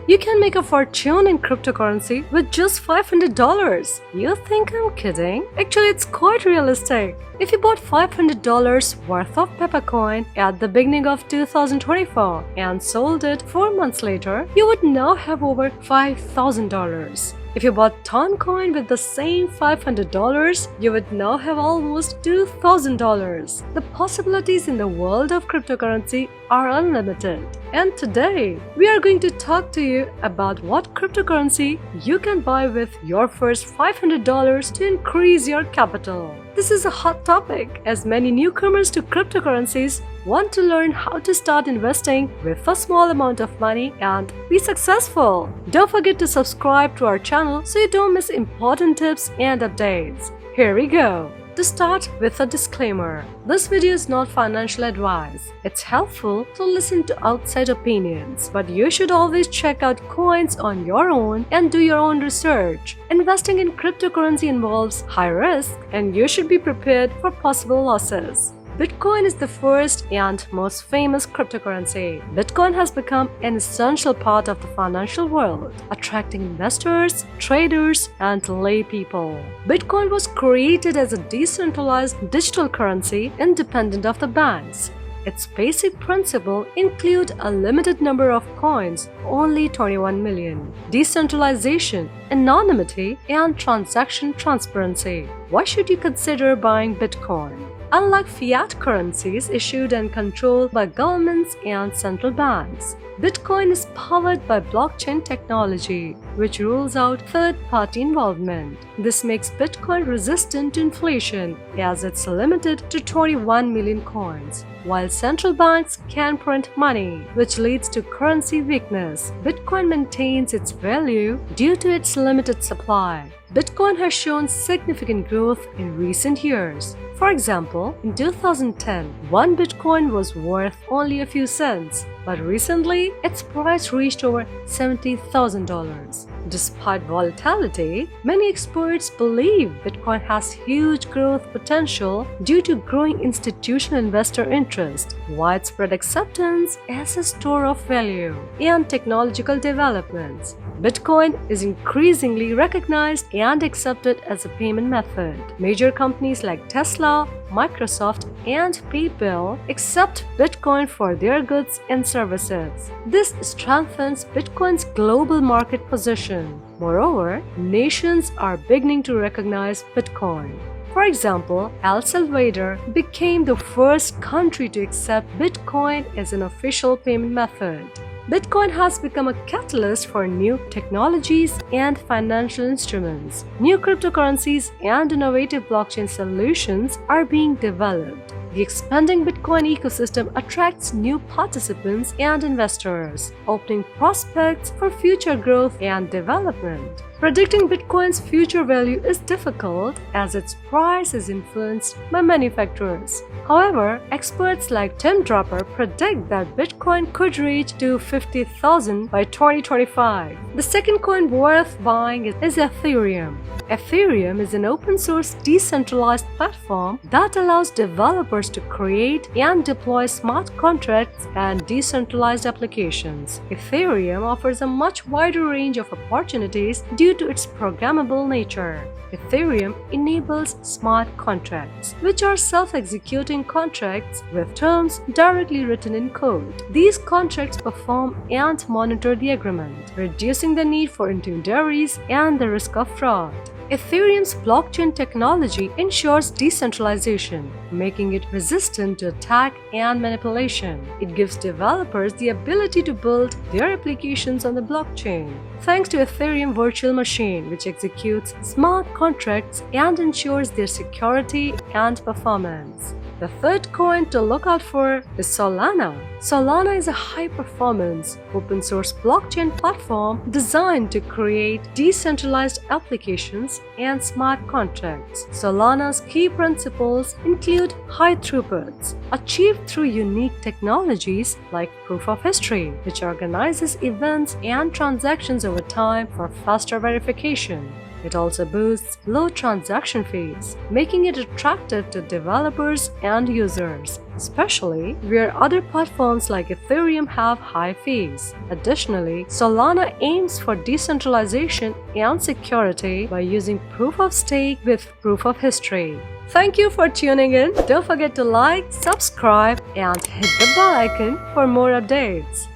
You can make a fortune in cryptocurrency with just $500. You think I'm kidding? Actually, it's quite realistic. If you bought $500 worth of Peppercoin at the beginning of 2024 and sold it 4 months later, you would now have over $5,000. If you bought Toncoin with the same $500, you would now have almost $2,000. The possibilities in the world of cryptocurrency are unlimited. And today, we are going to talk to you about what cryptocurrency you can buy with your first $500 to increase your capital. This is a hot topic as many newcomers to cryptocurrencies want to learn how to start investing with a small amount of money and be successful. Don't forget to subscribe to our channel so you don't miss important tips and updates. Here we go. To start with a disclaimer, this video is not financial advice. It's helpful to listen to outside opinions, but you should always check out coins on your own and do your own research. Investing in cryptocurrency involves high risk, and you should be prepared for possible losses. Bitcoin is the first and most famous cryptocurrency. Bitcoin has become an essential part of the financial world, attracting investors, traders, and lay people. Bitcoin was created as a decentralized digital currency independent of the banks. Its basic principle include a limited number of coins, only 21 million, decentralization, anonymity, and transaction transparency. Why should you consider buying Bitcoin? Unlike fiat currencies issued and controlled by governments and central banks, Bitcoin is powered by blockchain technology, which rules out third-party involvement. This makes Bitcoin resistant to inflation, as it's limited to 21 million coins, while central banks can print money, which leads to currency weakness. Bitcoin maintains its value due to its limited supply. Bitcoin has shown significant growth in recent years. For example, in 2010, one Bitcoin was worth only a few cents, but recently its price reached over $70,000. Despite volatility, many experts believe Bitcoin has huge growth potential due to growing institutional investor interest, widespread acceptance as a store of value, and technological developments. Bitcoin is increasingly recognized and accepted as a payment method. Major companies like Tesla, Microsoft, and PayPal accept Bitcoin for their goods and services. This strengthens Bitcoin's global market position. Moreover, nations are beginning to recognize Bitcoin. For example, El Salvador became the first country to accept Bitcoin as an official payment method. Bitcoin has become a catalyst for new technologies and financial instruments. New cryptocurrencies and innovative blockchain solutions are being developed. The expanding Bitcoin ecosystem attracts new participants and investors, opening prospects for future growth and development. Predicting Bitcoin's future value is difficult as its price is influenced by manufacturers. However, experts like Tim Draper predict that Bitcoin could reach to 50,000 by 2025. The second coin worth buying is Ethereum. Ethereum is an open-source decentralized platform that allows developers to create and deploy smart contracts and decentralized applications. Ethereum offers a much wider range of opportunities due to its programmable nature. Ethereum enables smart contracts, which are self-executing contracts with terms directly written in code. These contracts perform and monitor the agreement, reducing the need for intermediaries and the risk of fraud. Ethereum's blockchain technology ensures decentralization, making it resistant to attack and manipulation. It gives developers the ability to build their applications on the blockchain. Thanks to Ethereum Virtual Machine, which executes smart contracts and ensures their security and performance. The third coin to look out for is Solana. Solana is a high-performance, open-source blockchain platform designed to create decentralized applications and smart contracts. Solana's key principles include high throughputs, achieved through unique technologies like proof of history, which organizes events and transactions over time for faster verification. It also boosts low transaction fees, making it attractive to developers and users, especially where other platforms like Ethereum have high fees. Additionally, Solana aims for decentralization and security by using proof of stake with proof of history. Thank you for tuning in. Don't forget to like, subscribe, and hit the bell icon for more updates.